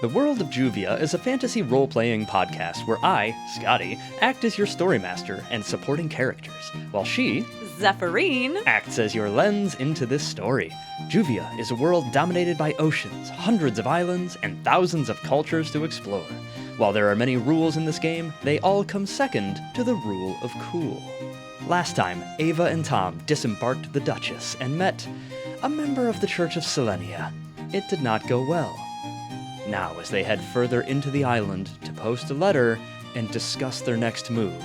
The World of Juvia is a fantasy role-playing podcast where I, Scotty, act as your story master and supporting characters, while she, Zephyrine, acts as your lens into this story. Juvia is a world dominated by oceans, hundreds of islands, and thousands of cultures to explore. While there are many rules in this game, they all come second to the rule of cool. Last time, Ava and Tom disembarked the Duchess and met a member of the Church of Selenia. It did not go well. Now, as they head further into the island to post a letter and discuss their next move,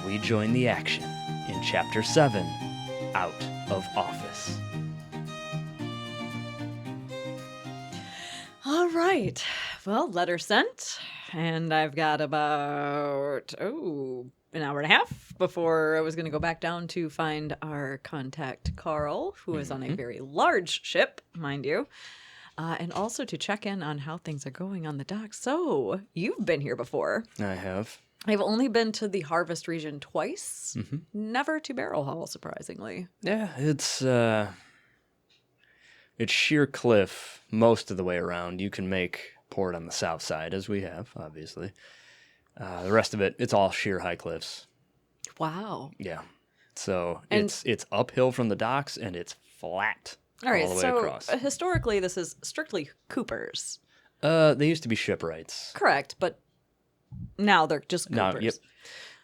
we join the action in Chapter 7, Out of Office. All right. Well, letter sent. And I've got about, an hour and a half before I was going to go back down to find our contact, Carl, who is on a very large ship, mind you. And also to check in on how things are going on the dock. So, you've been here before. I have. I've only been to the Harvest region twice. Never to Barrelhaul, surprisingly. Yeah, it's sheer cliff most of the way around. You can make port on the south side, as we have, obviously. The rest of it, it's all sheer high cliffs. Wow. Yeah. So it's uphill from the docks, and it's flat. All right, all the way so across. Historically, this is strictly Coopers. They used to be shipwrights. Correct, but now they're just Coopers. Yep.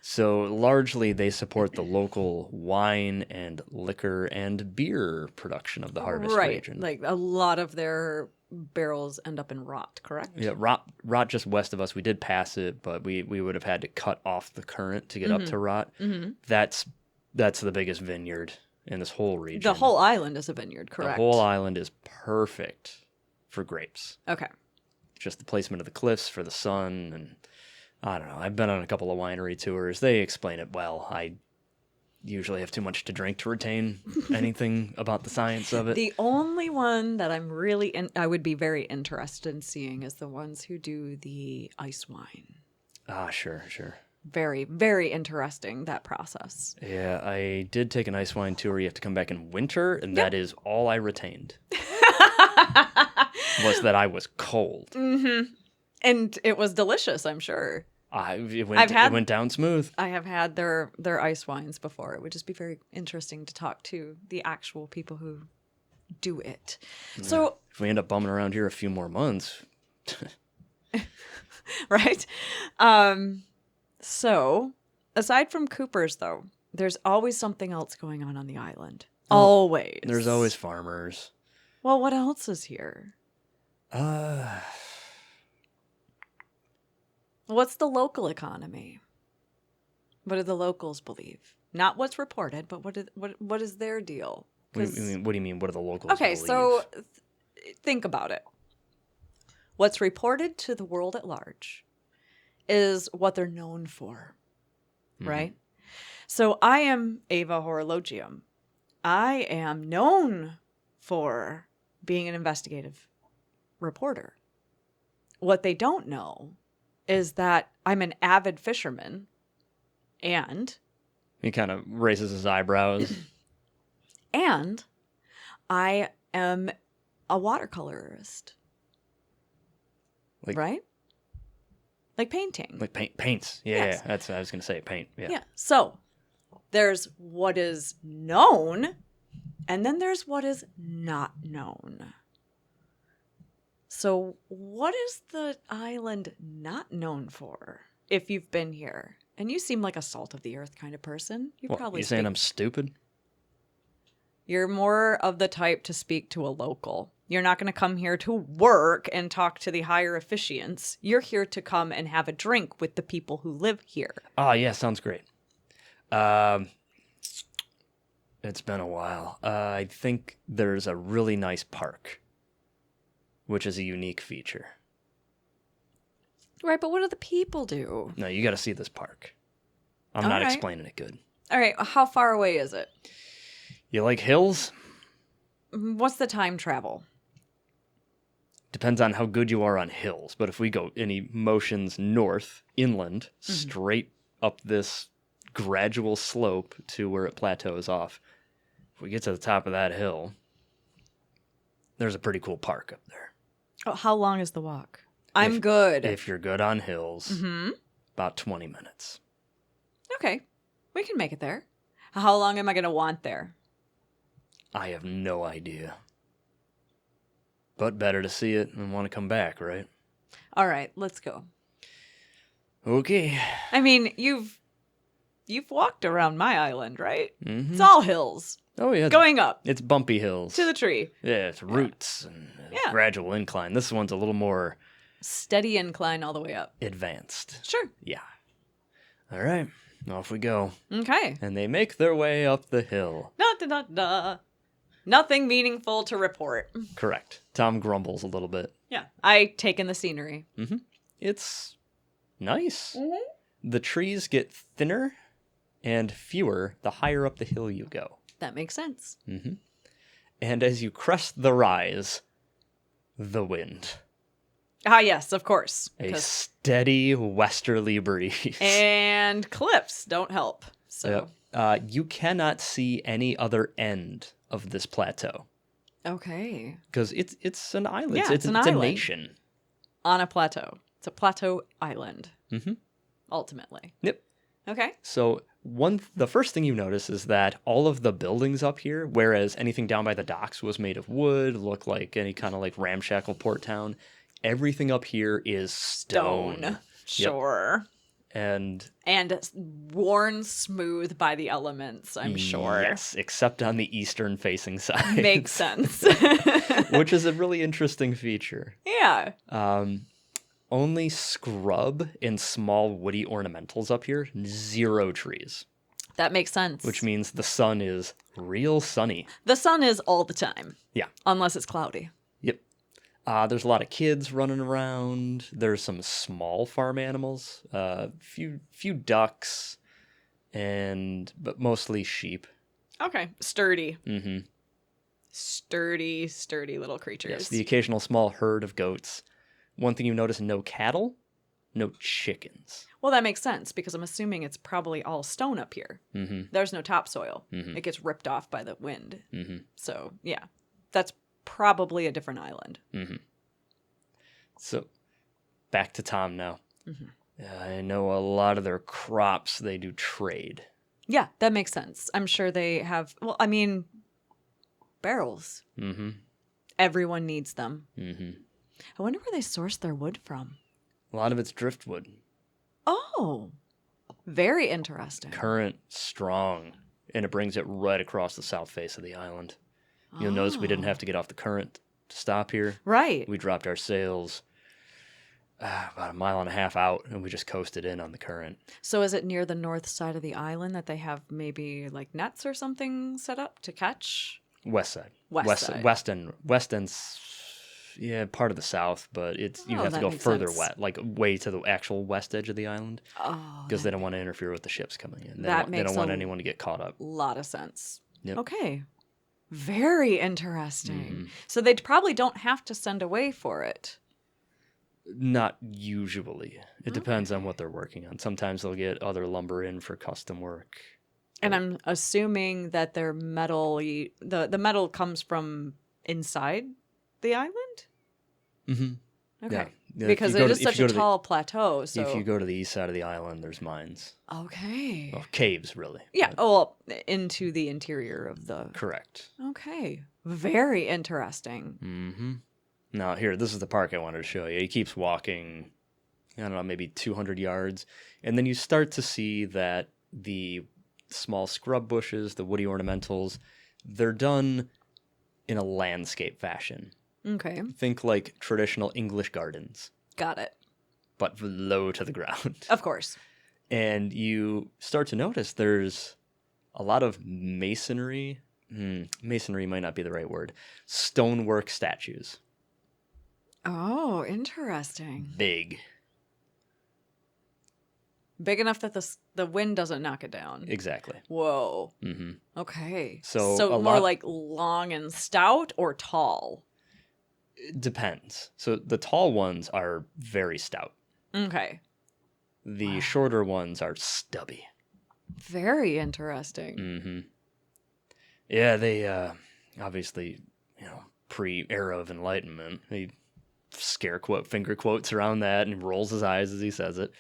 So largely they support the local wine and liquor and beer production of the Harvest region. Like a lot of their barrels end up in Rot, correct? Yeah, Rot just west of us. We did pass it, but we would have had to cut off the current to get up to Rot. That's the biggest vineyard in this whole region. The whole island is a vineyard, correct? The whole island is perfect for grapes. Okay. Just the placement of the cliffs for the sun, and I don't know. I've been on a couple of winery tours. They explain it well. I usually have too much to drink to retain anything about the science of it. The only one that I would be very interested in seeing is the ones who do the ice wine. Ah, sure. Very, very interesting, that process. Yeah, I did take an ice wine tour. You have to come back in winter, and that is all I retained. Was that I was cold. And it was delicious, I'm sure. It went down smooth. I have had their ice wines before. It would just be very interesting to talk to the actual people who do it. Yeah. So if we end up bumming around here a few more months. Right? So, aside from Coopers, though, there's always something else going on the island. Always. There's always farmers. Well, what else is here? What's the local economy? What do the locals believe? Not what's reported, but what is their deal? What do you mean? What do the locals believe? So think about it. What's reported to the world at large is what they're known for, right? So I am Ava Horologium. I am known for being an investigative reporter. What they don't know is that I'm an avid fisherman, and he kind of raises his eyebrows. And I am a watercolorist. Right? Like painting. Like paints. Yeah, yes. Yeah, that's what I was going to say, paint. Yeah. So there's what is known, and then there's what is not known. So what is the island not known for if you've been here? And you seem like a salt of the earth kind of person. You saying I'm stupid? You're more of the type to speak to a local. You're not going to come here to work and talk to the higher officiants. You're here to come and have a drink with the people who live here. Oh, yeah, sounds great. It's been a while. I think there's a really nice park, which is a unique feature. Right, but what do the people do? No, you got to see this park. I'm not explaining it good. All right, how far away is it? You like hills? What's the time travel? Depends on how good you are on hills. But if we go any motions north, inland, straight up this gradual slope to where it plateaus off, if we get to the top of that hill, there's a pretty cool park up there. Oh, how long is the walk? I'm good. If you're good on hills, Mm-hmm. about 20 minutes. Okay. We can make it there. How long am I going to want there? I have no idea. But better to see it and want to come back, right? All right, let's go. Okay. I mean, you've walked around my island, right? Mm-hmm. It's all hills. Oh, yeah. Going up It's bumpy hills. to the tree. Yeah, it's roots and a Yeah. gradual incline. This one's a little more Steady incline all the way up. advanced. Sure. Yeah. All right. Off we go. Okay. And they make their way up the hill. Da, da, da, da. Nothing meaningful to report. Correct. Tom grumbles a little bit. Yeah. I take in the scenery. Mm-hmm. It's nice. Mm-hmm. The trees get thinner and fewer the higher up the hill you go. That makes sense. Mm-hmm. And as you crest the rise, the wind. Ah, yes, of course. A 'Cause- steady westerly breeze. And cliffs don't help. So, Yep. You cannot see any other end of this plateau okay. because it's an island. Yeah, it's an a island. nation. On a plateau. It's a plateau island, Mm-hmm. ultimately. Yep. Okay. So the first thing you notice is that all of the buildings up here, whereas anything down by the docks was made of wood, looked like any kind of like ramshackle port town, everything up here is stone. Sure. And worn smooth by the elements, I'm sure. yes, except on the eastern facing side. Makes sense. Which is a really interesting feature. Yeah. Only scrub and small woody ornamentals up here, 0 trees. That makes sense. Which means the sun is real sunny. The sun is all the time. Yeah. Unless it's cloudy. Yep. There's a lot of kids running around. There's some small farm animals, few ducks, but mostly sheep. Okay. Sturdy. Mm-hmm. Sturdy little creatures. Yes, the occasional small herd of goats. One thing you notice, no cattle, no chickens. Well, that makes sense because I'm assuming it's probably all stone up here. Mm-hmm. There's no topsoil. Mhm. It gets ripped off by the wind. Mm-hmm. So, yeah. That's probably a different island. Mm-hmm. So, back to Tom now. Mhm. I know a lot of their crops, they do trade. Yeah, that makes sense. I'm sure they have, well, I mean, barrels. Mm-hmm. Everyone needs them. Mm-hmm. I wonder where they source their wood from. A lot of it's driftwood. Oh, very interesting. Current strong, and it brings it right across the south face of the island. You'll notice we didn't have to get off the current to stop here. Right. We dropped our sails about a mile and a half out, and we just coasted in on the current. So is it near the north side of the island that they have maybe like nets or something set up to catch? West side. West side. West end's part of the south, but you have to that go makes further sense. west, like way to the actual west edge of the island, Oh, because they don't want to interfere with the ships coming in. That They makes don't want a anyone to get caught up. lot of sense. Yep. Okay. Very interesting. Mhm. So they probably don't have to send away for it. Not usually. It depends on what they're working on. Sometimes they'll get other lumber in for custom work. And I'm assuming that their metal, the metal comes from inside the island? Mm-hmm. Okay. Yeah, Because it is such a tall plateau. So If you go to the east side of the island, there's mines. okay. Well, caves, really. Yeah. but- Well, into the interior of the. Correct. Okay. Very interesting. Mm-hmm. Now, here, this is the park I wanted to show you. He keeps walking, I don't know, maybe 200 yards. And then you start to see that the small scrub bushes, the woody ornamentals, they're done in a landscape fashion. Okay. Think like traditional English gardens, Got it. but low to the ground. Of course. And you start to notice there's a lot of masonry. Masonry might not be the right word. Stonework statues. Oh, interesting. Big. Big enough that the wind doesn't knock it down. Exactly. Whoa. Mm-hmm. Okay. So So a more lot- like long and stout or tall? It depends. So the tall ones are very stout. Okay. The Wow. shorter ones are stubby. Very interesting. Mm-hmm. Yeah, they obviously, pre-era of enlightenment, they scare quote, finger quotes around that, and rolls his eyes as he says it.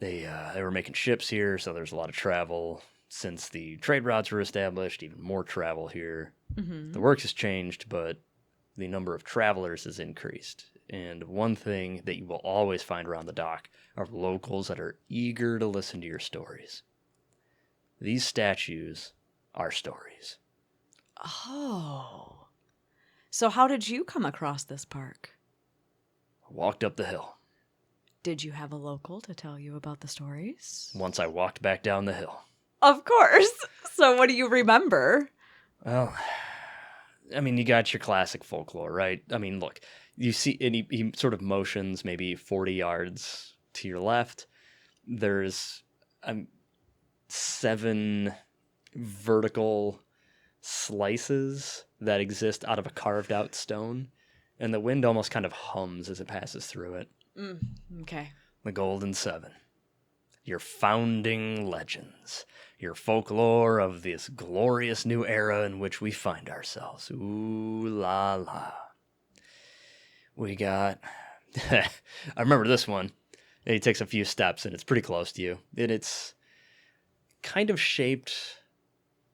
They were making ships here, so there's a lot of travel. Since the trade routes were established, even more travel here. Mm-hmm. The work has changed, but the number of travelers has increased. And one thing that you will always find around the dock are locals that are eager to listen to your stories. These statues are stories. Oh. So how did you come across this park? I walked up the hill. Did you have a local to tell you about the stories? Once I walked back down the hill. Of course. So what do you remember? Well, I mean, you got your classic folklore, right? I mean, look, you see, and he sort of motions maybe 40 yards to your left. There's 7 vertical slices that exist out of a carved out stone, and the wind almost kind of hums as it passes through it. Okay. The Golden Seven. Your founding legends. Your folklore of this glorious new era in which we find ourselves. Ooh la la. We got... I remember this one. He takes a few steps, and it's pretty close to you. And it's kind of shaped...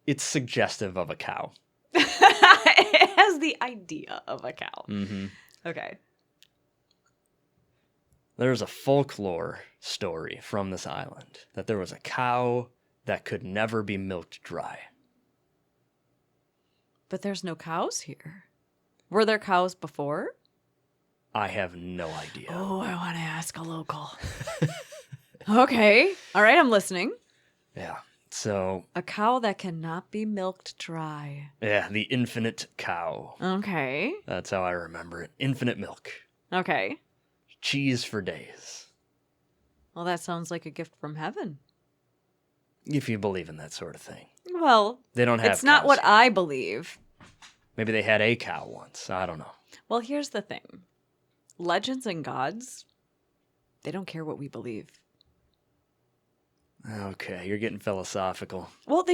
It's suggestive of a cow. It has the idea of a cow. Mm-hmm. Okay. There's a folklore story from this island that there was a cow that could never be milked dry. But there's no cows here. Were there cows before? I have no idea. Oh, I want to ask a local. Okay. All right, I'm listening. Yeah. So, A cow that cannot be milked dry. yeah, the infinite cow. Okay. That's how I remember it. Infinite milk. Okay. Cheese for days. Well, that sounds like a gift from heaven. If you believe in that sort of thing. Well, They don't have it's not cows what here. I believe. Maybe they had a cow once. I don't know. Well, here's the thing. Legends and gods, they don't care what we believe. Okay, you're getting philosophical. Well,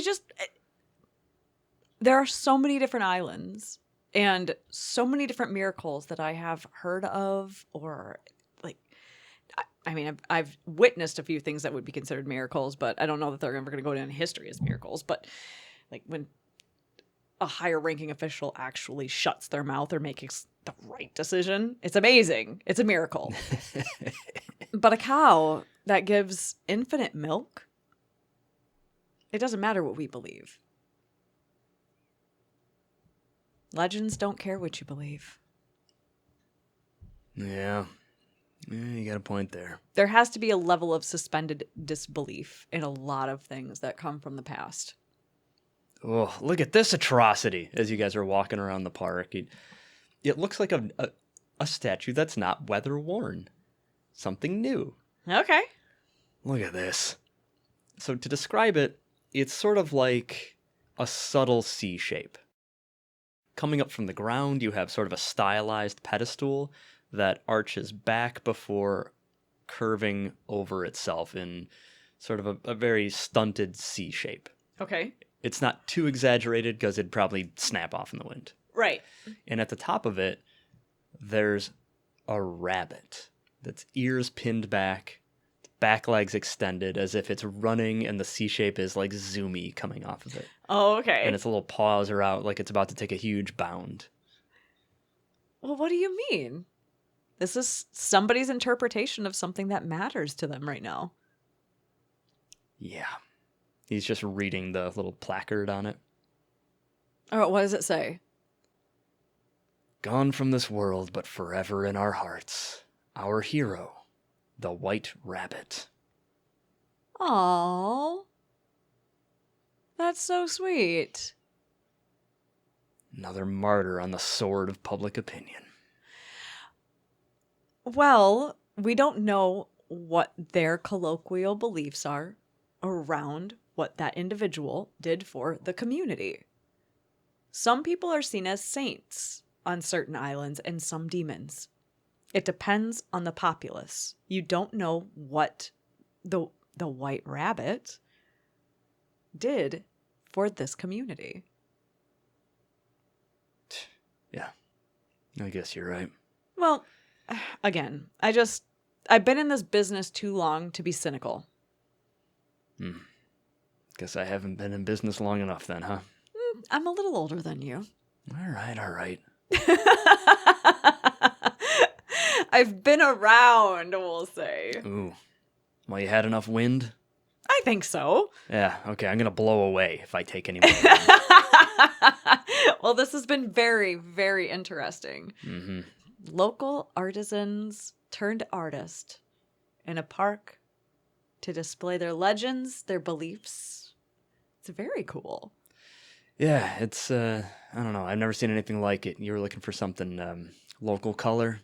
there are so many different islands and so many different miracles that I have heard of, or like, I mean, I've witnessed a few things that would be considered miracles, but I don't know that they're ever going to go down in history as miracles. But like when a higher ranking official actually shuts their mouth or makes the right decision, it's amazing. It's a miracle. But a cow that gives infinite milk, it doesn't matter what we believe. Legends don't care what you believe. Yeah. You got a point there. There has to be a level of suspended disbelief in a lot of things that come from the past. Oh, look at this atrocity as you guys are walking around the park. It looks like a statue that's not weather worn. Something new. Okay. Look at this. So to describe it, it's sort of like a subtle C shape. Coming up from the ground, you have sort of a stylized pedestal that arches back before curving over itself in sort of a very stunted C shape. Okay. It's not too exaggerated because it'd probably snap off in the wind. Right. And at the top of it, there's a rabbit that's ears pinned back legs extended as if it's running, and the C shape is like zoomy coming off of it. Oh, okay. And its little paws are out like it's about to take a huge bound. Well, what do you mean? This is somebody's interpretation of something that matters to them right now. Yeah. He's just reading the little placard on it. All right, what does it say? Gone from this world, but forever in our hearts. Our hero, the White Rabbit. Aww. That's so sweet. Another martyr on the sword of public opinion. Well, we don't know what their colloquial beliefs are around what that individual did for the community. Some people are seen as saints on certain islands and some demons. It depends on the populace. You don't know what the White Rabbit did for this community. Yeah, I guess you're right. Well, again, I've been in this business too long to be cynical. Guess I haven't been in business long enough then, huh? I'm a little older than you. All right. I've been around, we'll say. Ooh. Well, you had enough wind? I think so. Yeah, okay, I'm gonna blow away if I take any more wind. Well, this has been very, very interesting. Mm-hmm. Local artisans turned artist in a park to display their legends, their beliefs. It's very cool. Yeah, it's, I don't know. I've never seen anything like it. You were looking for something, local color?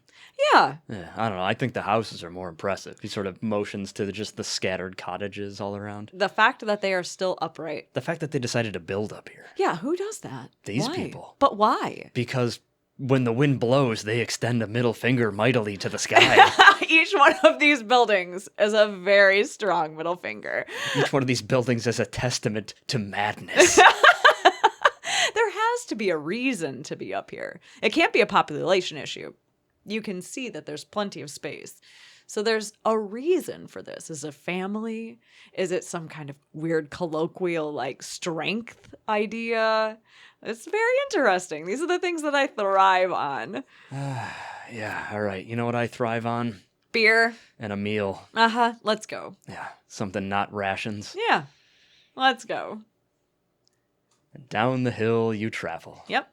Yeah. Yeah, I don't know. I think the houses are more impressive. He sort of motions to just the scattered cottages all around. The fact that they are still upright. The fact that they decided to build up here. Yeah, who does that? These Why? people. But why? Because when the wind blows, they extend a middle finger mightily to the sky. Each one of these buildings is a very strong middle finger. Each one of these buildings is a testament to madness. There has to be a reason to be up here. It can't be a population issue. You can see that there's plenty of space. So there's a reason for this. Is it family? Is it some kind of weird colloquial like strength idea? It's very interesting. These are the things that I thrive on. Yeah, all right. You know what I thrive on? Beer. And a meal. Uh-huh. Let's go. Yeah, something not rations. Yeah. Let's go. And down the hill you travel. Yep.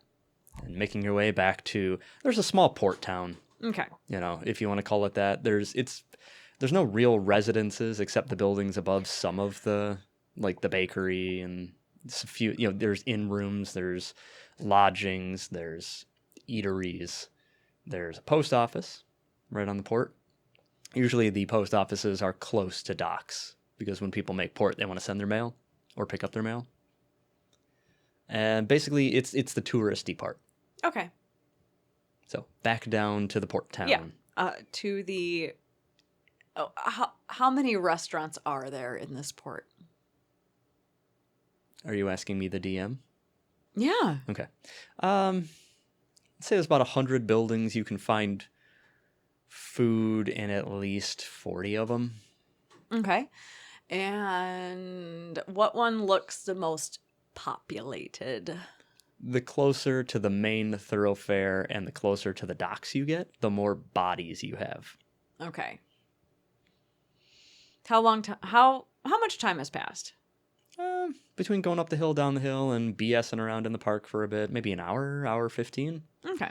And making your way back to... There's a small port town. Okay. You know, if you want to call it that. There's no real residences except the buildings above some of the, like the bakery and a few, you know, there's inn rooms, there's lodgings, there's eateries, there's a post office right on the port. Usually the post offices are close to docks because when people make port, they want to send their mail or pick up their mail. And basically it's the touristy part. Okay. So back down to the port town. Yeah. To the... Oh, how many restaurants are there in this port? Are you asking me the DM? Yeah. Okay. Let's say there's about 100 buildings. You can find food in at least 40 of them. Okay. And what one looks the most populated? The closer to the main thoroughfare and the closer to the docks you get, the more bodies you have. Okay. How much time has passed? Between going up the hill, down the hill, and BSing around in the park for a bit, maybe an hour 15. Okay.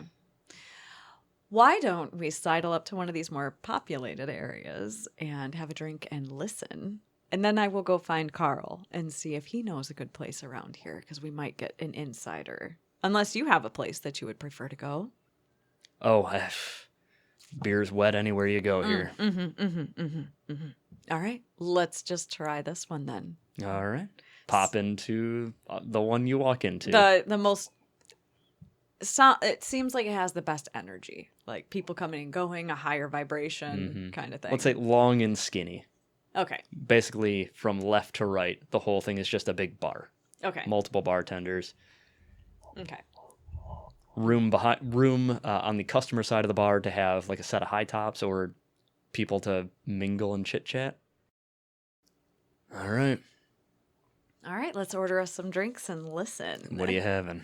Why don't we sidle up to one of these more populated areas and have a drink and listen? And then I will go find Carl and see if he knows a good place around here, because we might get an insider. Unless you have a place that you would prefer to go. Oh, beer's wet anywhere you go here. All right, let's just try this one then. All right. Pop into the one you walk into. The most... it seems like it has the best energy. Like people coming and going, a higher vibration kind of thing. Let's say long and skinny. Okay. Basically, from left to right, the whole thing is just a big bar. Okay. Multiple bartenders. Okay. Room on the customer side of the bar to have like a set of high tops or people to mingle and chit chat. All right. All right, let's order us some drinks and listen. What are you having?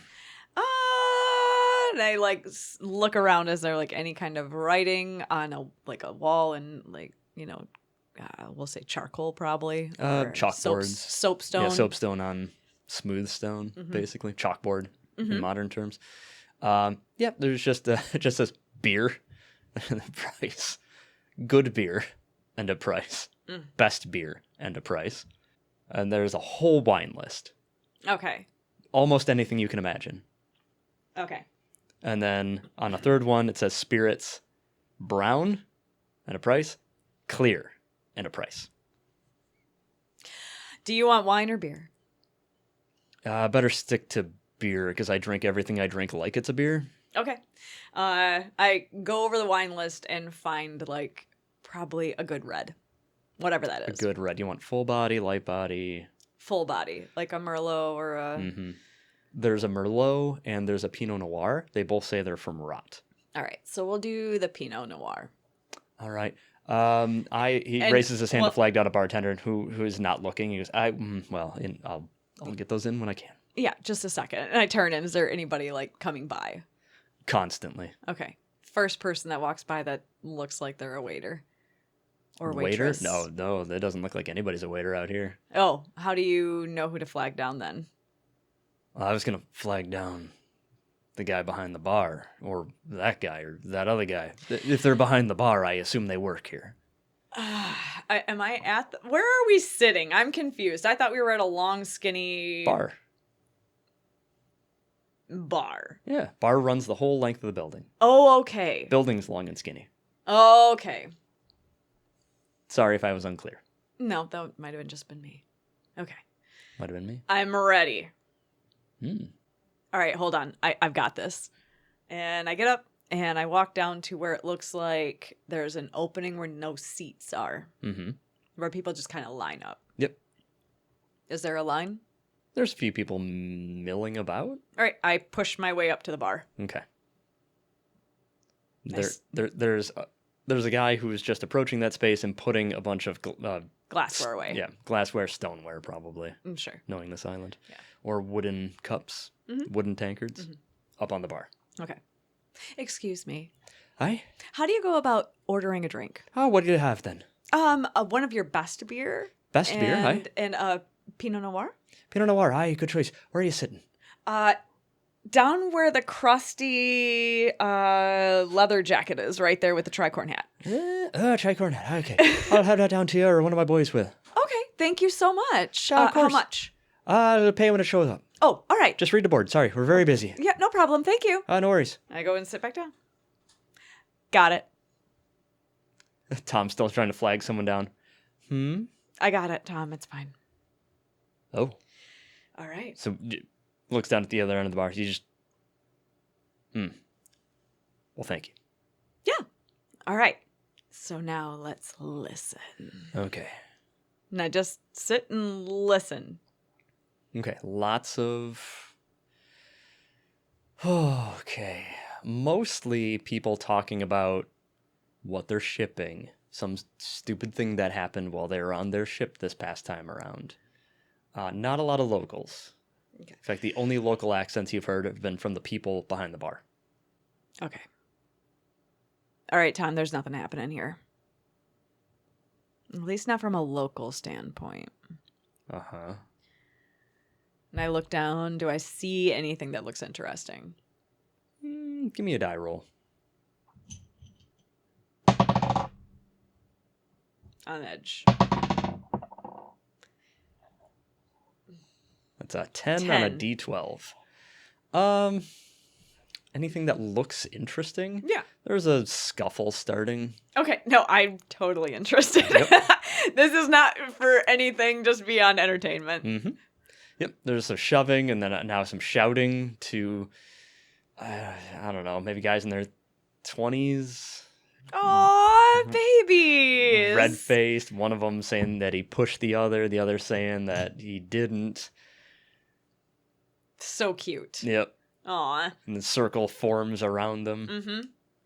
And I like look around. Is there like any kind of writing on a wall and like, you know, we'll say charcoal probably. Chalkboards. Soapstone. Yeah, soapstone on smooth stone, basically. Chalkboard in modern terms. Yeah, there's just this beer and a price. Good beer and a price. Best beer and a price. And there's a whole wine list. Okay. Almost anything you can imagine. Okay. And then on a third one, it says spirits, brown and a price, clear and a price. Do you want wine or beer? Better stick to beer because I drink everything I drink like it's a beer. Okay. I go over the wine list and find like probably a good red. Whatever that is. A good red. You want full body, light body? Full body. Like a Merlot or a... There's a Merlot and there's a Pinot Noir. They both say they're from Rot. All right, so we'll do the Pinot Noir. All right. He raises his hand to flag down a bartender who is not looking. He goes, I'll get those in when I can. Yeah, just a second. And I turn in. Is there anybody like coming by? Constantly. Okay. First person that walks by that looks like they're a waiter or Waiter? waitress. No, that doesn't look like anybody's a waiter out here. Oh, how do you know who to flag down then? I was gonna flag down the guy behind the bar, or that guy, or that other guy. If they're behind the bar, I assume they work here. Am I at where are we sitting? I'm confused. I thought we were at a long, skinny Bar. Yeah, bar runs the whole length of the building. Oh, okay. Building's long and skinny. Okay. Sorry if I was unclear. No, that might have just been me. Okay. Might have been me. I'm ready. Hmm. All right, hold on. I've got this. And I get up and I walk down to where it looks like there's an opening where no seats are. Mm-hmm. Where people just kind of line up. Yep. Is there a line? There's a few people milling about. All right, I push my way up to the bar. Okay. Nice. There's a guy who is just approaching that space and putting a bunch of Glassware away. Yeah, glassware, stoneware, probably. Sure. Knowing this island. Yeah. Or wooden cups, wooden tankards, up on the bar. Okay. Excuse me. Hi. How do you go about ordering a drink? Oh, what do you have then? One of your best beer. Best beer, hi. And a Pinot Noir. Pinot Noir, hi, good choice. Where are you sitting? Down where the crusty leather jacket is, right there with the tricorn hat. Tricorn hat, okay. I'll have that down to you or one of my boys will. Okay, thank you so much. Of course. How much? I'll pay when it shows up. Oh, all right. Just read the board. Sorry, we're very busy. Yeah, no problem. Thank you. No worries. I go and sit back down. Got it. Tom's still trying to flag someone down. I got it, Tom. It's fine. Oh. All right. So looks down at the other end of the bar. You just. Well, thank you. Yeah. All right. So now let's listen. Okay. Now just sit and listen. Okay. Lots of. Okay. Mostly people talking about what they're shipping. Some stupid thing that happened while they were on their ship this past time around. Not a lot of locals. Okay. In fact, the only local accents you've heard have been from the people behind the bar. Okay. All right, Tom, there's nothing happening here. At least not from a local standpoint. Uh-huh. And I look down. Do I see anything that looks interesting? Give me a die roll. On edge. That's a 10 on a D12. Anything that looks interesting? Yeah. There's a scuffle starting. Okay. No, I'm totally interested. Yep. This is not for anything just beyond entertainment. Mm-hmm. Yep. There's some shoving and then now some shouting to, I don't know, maybe guys in their 20s. Aw, babies. Red-faced. One of them saying that he pushed the other saying that he didn't. So cute. Yep. Aw. And the circle forms around them. Mm-hmm.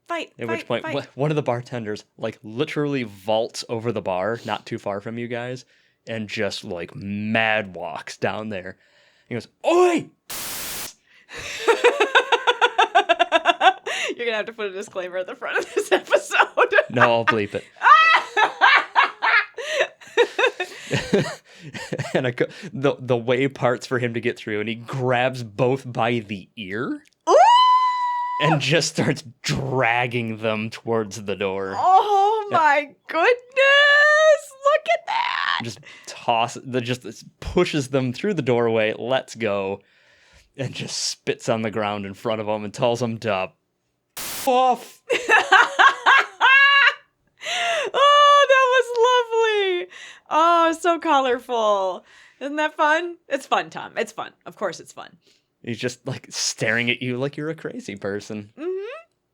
Fight. At which point, one of the bartenders, like, literally vaults over the bar, not too far from you guys, and just, like, mad walks down there. He goes, "Oi!" You're going to have to put a disclaimer at the front of this episode. No, I'll bleep it. And the way parts for him to get through, and he grabs both by the ear. Ooh! And just starts dragging them towards the door. Oh my goodness! Look at that! Just pushes them through the doorway, lets go, and just spits on the ground in front of them and tells them to off. Oh, that was lovely! Oh, so colorful. Isn't that fun? It's fun, Tom. It's fun. Of course it's fun. He's just like staring at you like you're a crazy person. Mm-hmm.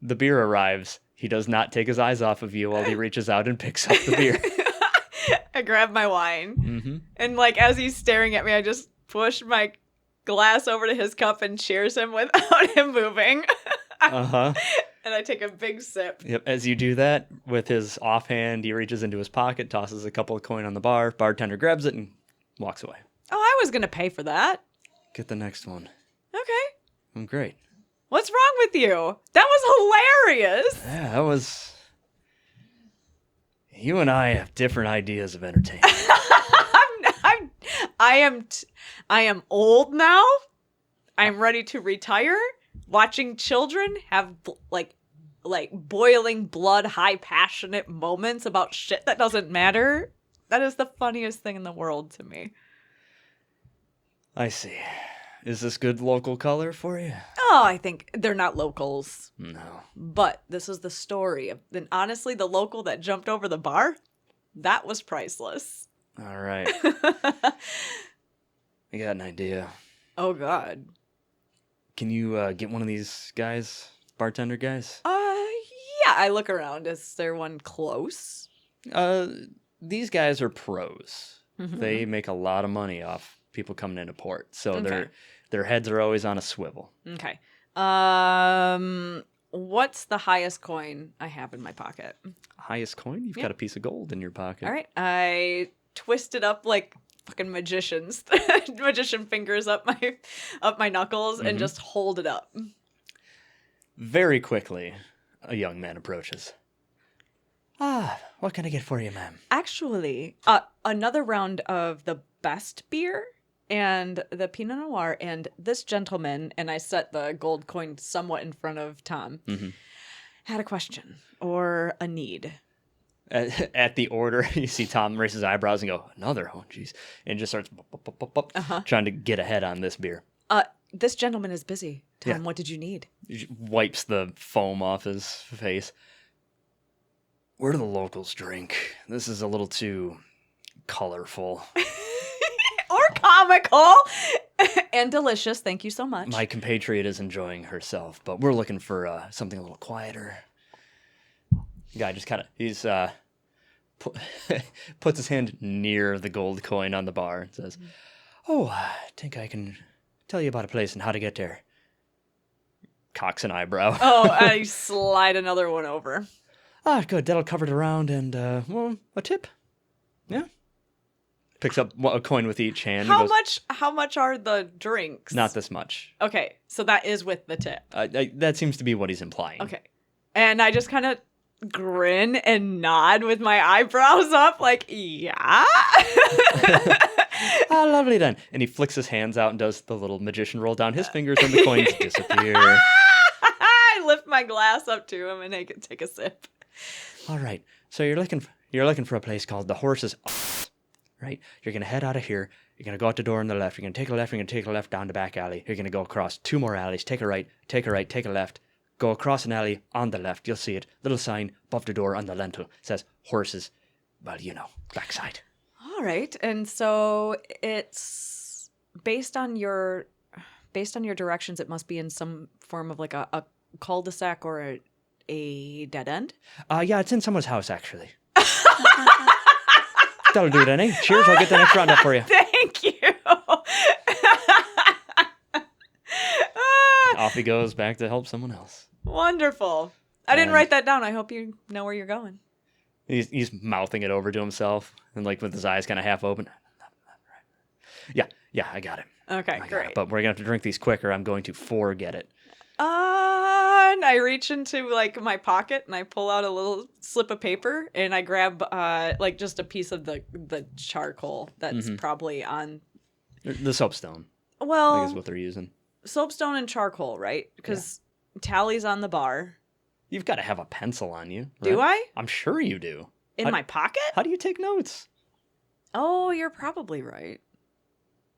The beer arrives. He does not take his eyes off of you while he reaches out and picks up the beer. I grab my wine. And like as he's staring at me, I just push my glass over to his cup and cheers him without him moving. Uh-huh. And I take a big sip. Yep. As you do that, with his offhand, he reaches into his pocket, tosses a couple of coin on the bar. Bartender grabs it and walks away. Oh, I was going to pay for that. Get the next one. Okay. Great. What's wrong with you? That was hilarious. Yeah, that was... You and I have different ideas of entertainment. I am old now. I'm ready to retire. Watching children have like boiling blood, high passionate moments about shit that doesn't matter. That is the funniest thing in the world to me. I see. Is this good local color for you? Oh, I think they're not locals. No. But this is the story of, and honestly, the local that jumped over the bar, that was priceless. All right. I got an idea. Oh, God. Can you get one of these guys, bartender guys? Yeah, I look around. Is there one close? These guys are pros. Mm-hmm. They make a lot of money off people coming into port, so Okay. their heads are always on a swivel. Okay. What's the highest coin I have in my pocket? Highest coin? You've Yeah. got a piece of gold in your pocket. All right. I twist it up like fucking magicians. Magician fingers up my knuckles and just hold it up. Very quickly, a young man approaches. What can I get for you, ma'am? Actually, another round of the best beer and the Pinot Noir, and this gentleman, and I set the gold coin somewhat in front of Tom, had a question or a need. At the order, you see Tom raise his eyebrows and go, another? Oh, jeez. And just starts trying to get ahead on this beer. This gentleman is busy. Tom, Yeah. what did you need? He wipes the foam off his face. Where do the locals drink? This is a little too colorful. Or comical and delicious. Thank you so much. My compatriot is enjoying herself, but we're looking for something a little quieter. The guy just kind of, he's puts his hand near the gold coin on the bar and says, I think I can tell you about a place and how to get there. Cocks an eyebrow. I slide another one over. Good. That'll cover it around and, a tip. Yeah. Picks up a coin with each hand. How and goes, much are the drinks? Not this much. Okay, so that is with the tip. That seems to be what he's implying. Okay. And I just kind of grin and nod with my eyebrows up like, yeah. Lovely then. And he flicks his hands out and does the little magician roll down his fingers and the coins disappear. I lift my glass up to him and I can take a sip. All right. So you're looking for a place called the Horse's right? You're going to head out of here. You're going to go out the door on the left. You're going to take a left. You're going to take a left down the back alley. You're going to go across 2 more alleys. Take a right, take a left. Go across an alley on the left. You'll see it. Little sign above the door on the lintel. It says Horses. Well, backside. All right. And so it's based on your directions, it must be in some form of like a cul-de-sac or a dead end. Yeah, it's in someone's house, actually. That'll do it, Annie. Cheers. I'll get the next round up for you. Thank you. Off he goes back to help someone else. Wonderful. I didn't write that down. I hope you know where you're going. He's mouthing it over to himself and like with his eyes kind of half open. Yeah, I got it. Okay, Great. great. But we're gonna have to drink these quick, or I'm going to forget it. And I reach into like my pocket and I pull out a little slip of paper and I grab like just a piece of the charcoal that's probably on The soapstone. I well think is what they're using. soapstone and charcoal, right? Because Tally's on the bar. You've got to have a pencil on you. Right? Do I? I'm sure you do. In my pocket? How do you take notes? Oh, you're probably right.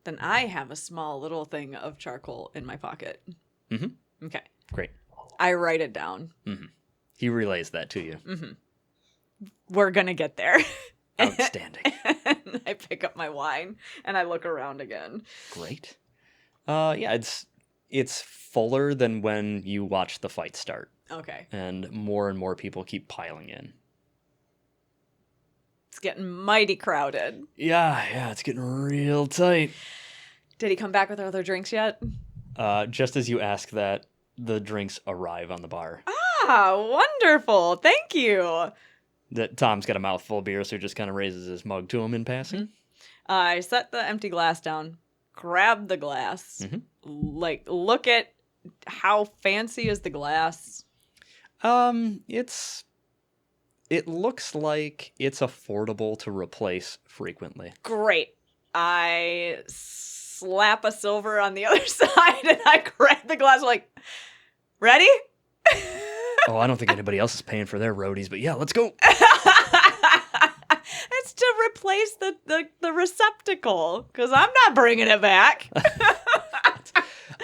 Then I have a small little thing of charcoal in my pocket. Mm-hmm. Okay. Great. I write it down. Mm-hmm. He relays that to you. Mm-hmm. We're going to get there. Outstanding. And I pick up my wine and I look around again. Great. Yeah, it's fuller than when you watch the fight start. Okay. And more people keep piling in. It's getting mighty crowded. Yeah, it's getting real tight. Did he come back with our other drinks yet? Just as you ask that, the drinks arrive on the bar. Ah, wonderful. Thank you. That Tom's got a mouthful of beer, so he just kind of raises his mug to him in passing. I set the empty glass down, grab the glass, like look at how fancy is the glass. It looks like it's affordable to replace frequently. Great. I slap a silver on the other side and I grab the glass like, ready? Oh, I don't think anybody else is paying for their roadies, but yeah, let's go. It's to replace the receptacle, because I'm not bringing it back.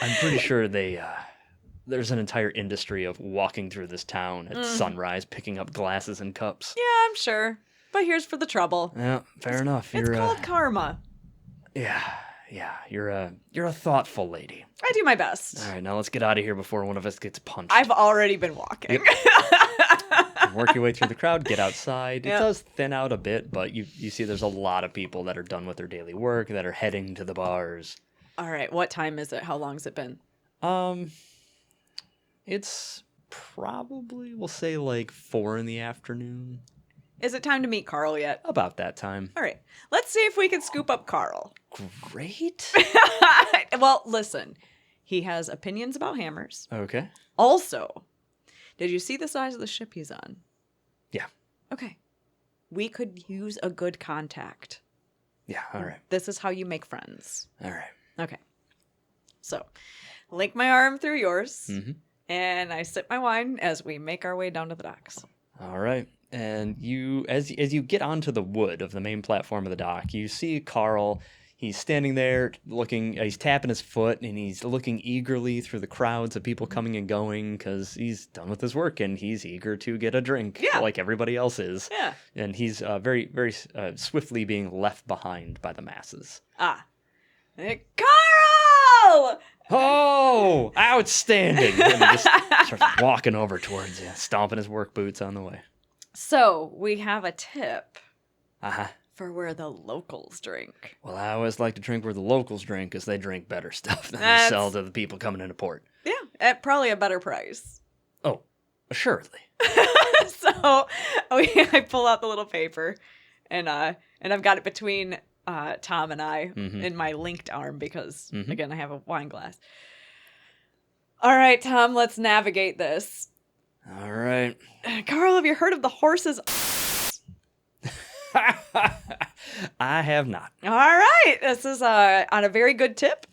I'm pretty sure there's an entire industry of walking through this town at sunrise, picking up glasses and cups. Yeah, I'm sure. But here's for the trouble. Yeah, fair enough. It's called karma. Yeah, you're a thoughtful lady. I do my best. All right, now let's get out of here before one of us gets punched. I've already been walking. Work your way through the crowd, get outside. Yep. It does thin out a bit, but you see there's a lot of people that are done with their daily work, that are heading to the bars. All right, what time is it? How long's it been? It's probably, we'll say, like 4 in the afternoon. Is it time to meet Carl yet? About that time. All right, let's see if we can scoop up Carl. Great. Well, listen, he has opinions about hammers. Okay. Also, did you see the size of the ship he's on? Yeah. Okay. We could use a good contact. Yeah, all right. This is how you make friends. All right. Okay. So, link my arm through yours, Mm-hmm. and I sip my wine as we make our way down to the docks. All right. And as you get onto the wood of the main platform of the dock, you see Carl. He's standing there he's tapping his foot, and he's looking eagerly through the crowds of people coming and going because he's done with his work and he's eager to get a drink like everybody else is. Yeah. And he's very, very swiftly being left behind by the masses. Ah. Carl! Oh, outstanding. And he just starts walking over towards you, stomping his work boots on the way. So, we have a tip Uh-huh. for where the locals drink. Well, I always like to drink where the locals drink because they drink better stuff than they That's- sell to the people coming into port. Yeah, at probably a better price. Oh, assuredly. So, I pull out the little paper, and I've got it between Tom and I in my linked arm because, again, I have a wine glass. All right, Tom, let's navigate this. All right. Carl, have you heard of the horses? I have not. All right, this is on a very good tip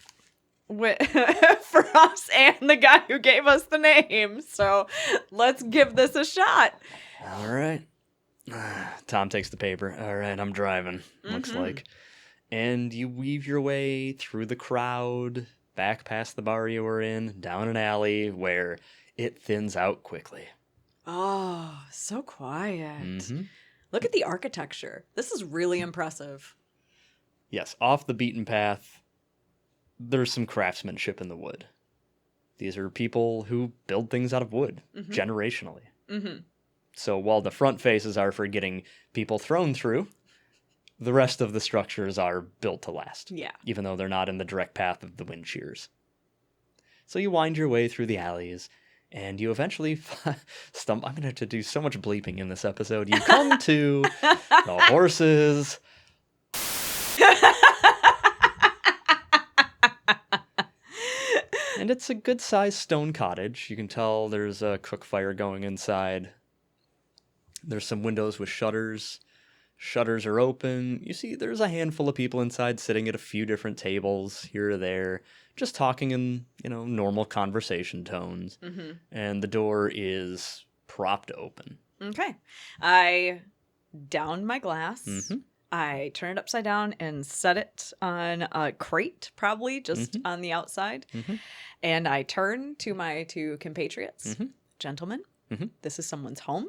for us and the guy who gave us the name. So let's give this a shot. All right. Tom takes the paper. All right, I'm driving, looks like. And you weave your way through the crowd, back past the bar you were in, down an alley where it thins out quickly. Oh, so quiet. Mm-hmm. Look at the architecture. This is really impressive. Yes, off the beaten path, there's some craftsmanship in the wood. These are people who build things out of wood, generationally. Mm-hmm. So while the front faces are for getting people thrown through, the rest of the structures are built to last. Yeah. Even though they're not in the direct path of the wind shears. So you wind your way through the alleys, and you eventually stumble. I'm going to have to do so much bleeping in this episode. You come to the horses. And it's a good-sized stone cottage. You can tell there's a cook fire going inside. There's some windows with shutters. Shutters are open. You see there's a handful of people inside sitting at a few different tables here or there, just talking in, normal conversation tones. Mm-hmm. And the door is propped open. Okay. I down my glass. Mm-hmm. I turn it upside down and set it on a crate, probably just on the outside. Mm-hmm. And I turn to my two compatriots. Mm-hmm. Gentlemen, this is someone's home.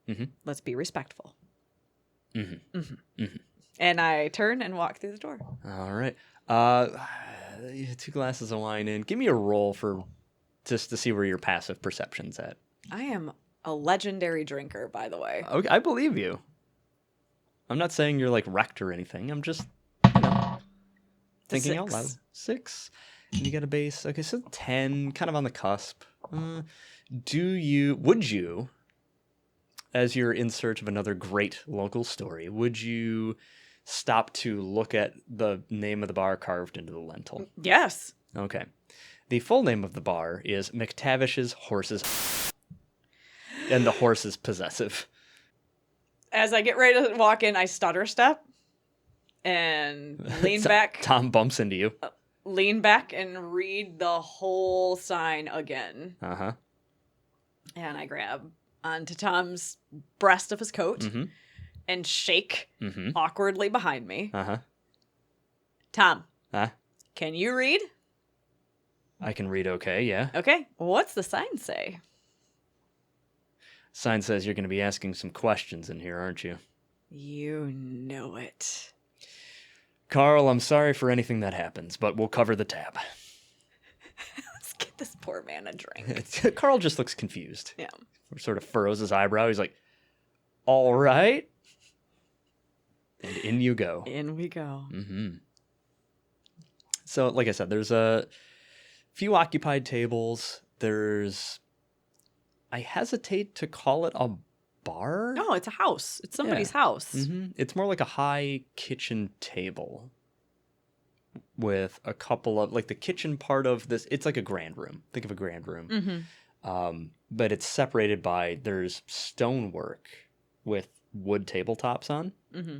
Mm-hmm. Let's be respectful. Mm-hmm. Mm-hmm. Mm-hmm. And I turn and walk through the door. All right. 2 glasses of wine in. Give me a roll for just to see where your passive perception's at. I am a legendary drinker, by the way. Okay, I believe you. I'm not saying you're like wrecked or anything. I'm just, thinking out loud. 6. And you got a base. Okay, so 10, kind of on the cusp. Would you, as you're in search of another great local story, would you stop to look at the name of the bar carved into the lintel? Yes. Okay. The full name of the bar is McTavish's Horses. And the horse is possessive. As I get ready to walk in, I stutter step and lean back. Tom bumps into you. Lean back and read the whole sign again. Uh-huh. And I grab onto Tom's breast of his coat Mm-hmm. and shake Mm-hmm. awkwardly behind me. Uh-huh. Tom, Huh? can you read? I can read okay, yeah. Okay. What's the sign say? Sign says you're going to be asking some questions in here, aren't you? You know it. Carl, I'm sorry for anything that happens, but we'll cover the tab. Let's get this poor man a drink. Carl just looks confused. Yeah. Sort of furrows his eyebrow. He's like, all right. And in you go. In we go. Mm-hmm. So, like I said, there's a few occupied tables. I hesitate to call it a bar. No, it's a house. It's somebody's house. Mm-hmm. It's more like a high kitchen table with a couple of, like the kitchen part of this. It's like a grand room. Think of a grand room. Mm-hmm. But it's separated by, there's stonework with wood tabletops on. Mm-hmm.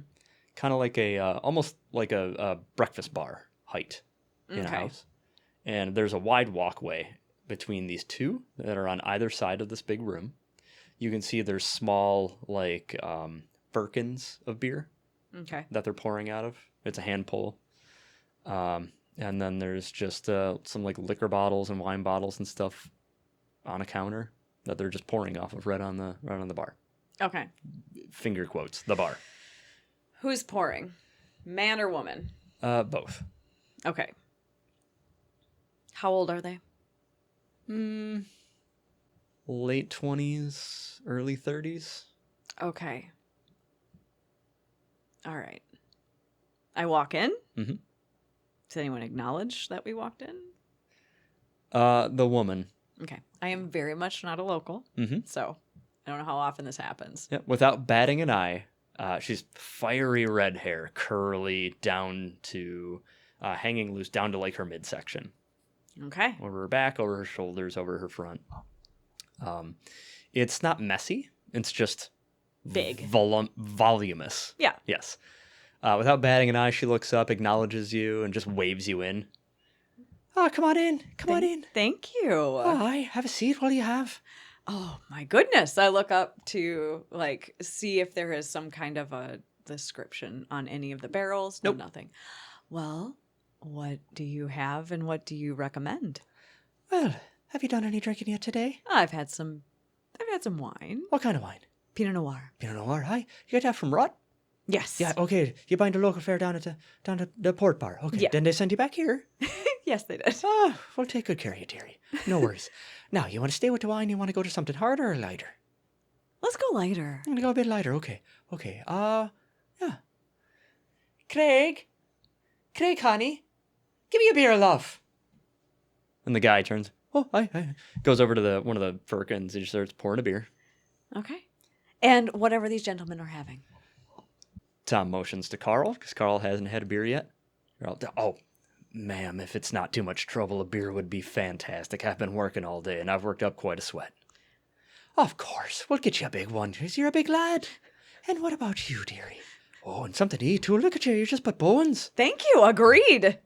Kind of like almost like a breakfast bar height in a house. And there's a wide walkway between these two that are on either side of this big room. You can see there's small, like, firkins of beer Okay. that they're pouring out of. It's a hand pull. And then there's just some, like, liquor bottles and wine bottles and stuff on a counter that they're just pouring off of right on the bar. Okay. Finger quotes, the bar. Who's pouring? Man or woman? Both. Okay. How old are they? Late 20s, early 30s. Okay. All right. I walk in. Mm-hmm. Does anyone acknowledge that we walked in? The woman. Okay. I am very much not a local, Mm-hmm. so I don't know how often this happens. Yeah, without batting an eye, she's fiery red hair, curly down to hanging loose down to like her midsection, Okay. over her back, over her shoulders, over her front. It's not messy. It's just Big. Voluminous. Yeah. Yes. Without batting an eye, she looks up, acknowledges you, and just waves you in. Oh, come on in. Come on in. Thank you. Oh, hi. Have a seat while you have. Oh my goodness. I look up to like see if there is some kind of a description on any of the barrels. Nope. No, nothing. Well, what do you have and what do you recommend? Well, have you done any drinking yet today? I've had some wine. What kind of wine? Pinot Noir. Pinot Noir. Hi. You get that from Rot? Yes. Yeah, okay. You bind a local fare down at the port bar. Okay. Yeah. Then they send you back here. Yes, they did. Oh, we'll take good care of you, dearie. No worries. Now, you want to stay with the wine? You want to go to something harder or lighter? Let's go lighter. I'm going to go a bit lighter. Okay. Yeah. Craig, honey, give me a beer, love. And the guy turns. Oh, hi. Goes over to one of the firkins and starts pouring a beer. Okay. And whatever these gentlemen are having. Tom motions to Carl, because Carl hasn't had a beer yet. Oh, ma'am, if it's not too much trouble, a beer would be fantastic. I've been working all day, and I've worked up quite a sweat. Of course, we'll get you a big one. You're a big lad. And what about you, dearie? Oh, and something to eat, too. Look at you, you're just but bones. Thank you. Agreed.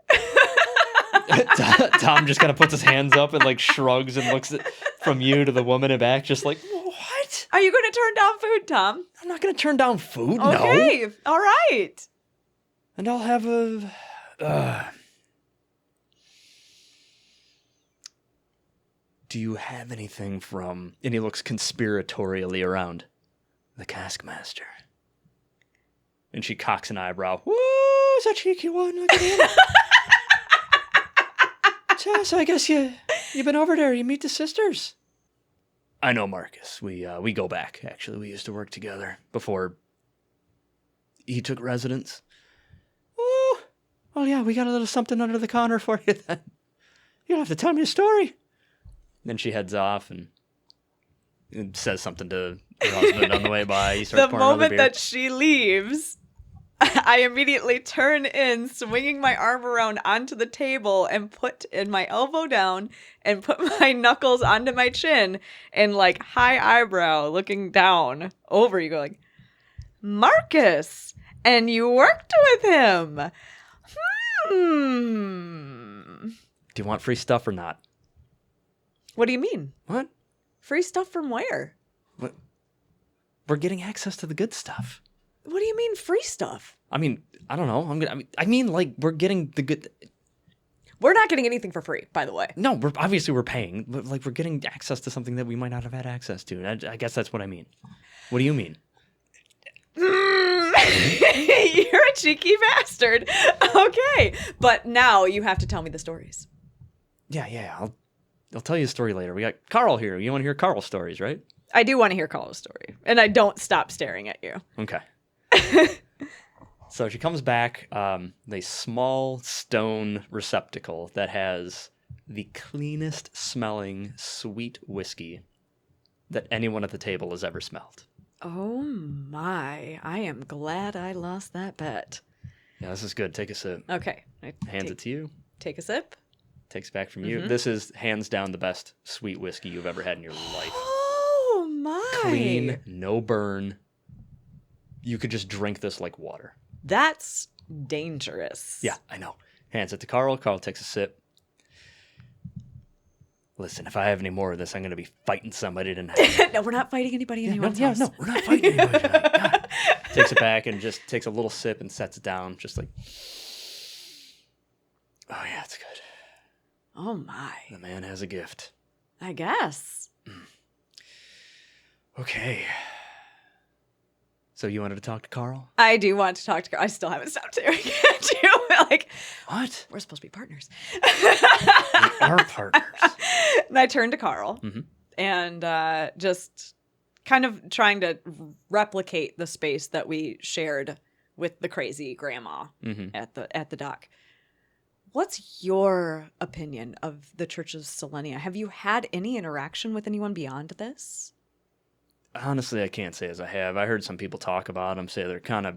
Tom just kind of puts his hands up and, like, shrugs and looks from you to the woman and back, just like, what? Are you going to turn down food, Tom? I'm not going to turn down food, no. Okay. All right. And I'll have a... Do you have anything from... And he looks conspiratorially around. The Cask Master. And she cocks an eyebrow. Whoa, it's a cheeky one. Look at him. So I guess you've been over there. You meet the sisters. I know Marcus. We go back, actually. We used to work together before he took residence. Oh, well, yeah, we got a little something under the counter for you then. You don't have to tell me a story. Then she heads off and says something to her husband on the way by. He starts The pouring another moment beer. that she leaves, I immediately turn in, swinging my arm around onto the table and put in my elbow down and put my knuckles onto my chin and like high eyebrow looking down over you, go like, Marcus, and you worked with him. Do you want free stuff or not? What do you mean? What? Free stuff from where? What? We're getting access to the good stuff. What do you mean free stuff? I mean, I don't know. I mean, like we're getting the good. We're not getting anything for free, by the way. No, we're paying, but like we're getting access to something that we might not have had access to. I guess that's what I mean. What do you mean? You're a cheeky bastard. Okay, but now you have to tell me the stories. Yeah. I'll tell you a story later. We got Carl here. You want to hear Carl's stories, right? I do want to hear Carl's story, and I don't stop staring at you. Okay. So she comes back, a small stone receptacle that has the cleanest smelling sweet whiskey that anyone at the table has ever smelled. Oh my, I am glad I lost that bet. Yeah, this is good. Take a sip. Okay. Hands it to you. Take a sip. Takes back from you. This is hands down the best sweet whiskey you've ever had in your life. Oh my. Clean, no burn. You could just drink this like water. That's dangerous. Yeah, I know. Hands it to Carl. Carl takes a sip. Listen, if I have any more of this, I'm going to be fighting somebody tonight. No, we're not fighting anybody in anyone's house. No, we're not fighting anybody tonight. God. Takes it back and just takes a little sip and sets it down. Just like, oh yeah, it's good. Oh my. The man has a gift. I guess. Okay. So you wanted to talk to Carl? I do want to talk to Carl. I still haven't stopped staring at you. Like, what? We're supposed to be partners. We are partners. And I turned to Carl and just kind of trying to replicate the space that we shared with the crazy grandma at the dock. What's your opinion of the Church of Selenia? Have you had any interaction with anyone beyond this? Honestly, I can't say as I have. I heard some people talk about them, say they're kind of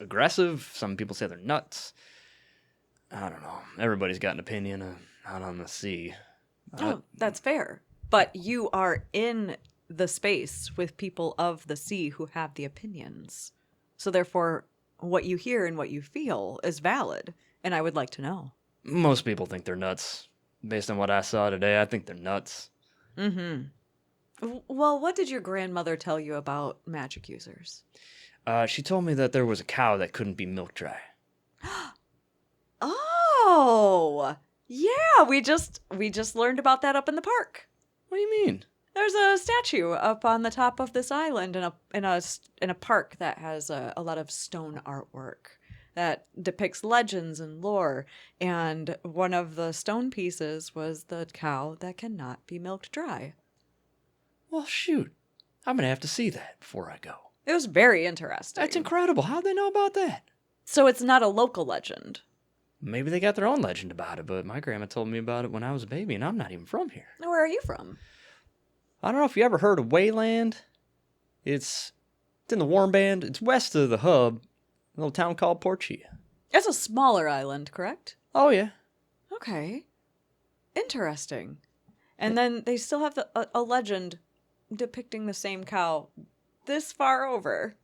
aggressive. Some people say they're nuts. I don't know. Everybody's got an opinion out on the sea. Oh, that's fair. But you are in the space with people of the sea who have the opinions. So therefore, what you hear and what you feel is valid. And I would like to know. Most people think they're nuts. Based on what I saw today, I think they're nuts. Well, what did your grandmother tell you about magic users? She told me that there was a cow that couldn't be milk dry. Oh, yeah. We just learned about that up in the park. What do you mean? There's a statue up on the top of this island in a park that has a lot of stone artwork that depicts legends and lore. And one of the stone pieces was the cow that cannot be milked dry. Well, shoot. I'm going to have to see that before I go. It was very interesting. That's incredible. How'd they know about that? So it's not a local legend. Maybe they got their own legend about it, but my grandma told me about it when I was a baby, and I'm not even from here. Where are you from? I don't know if you ever heard of Wayland. It's in the Warm Band. It's west of the hub, a little town called Portia. It's a smaller island, correct? Oh, yeah. Okay. Interesting. And then they still have a legend depicting the same cow this far over.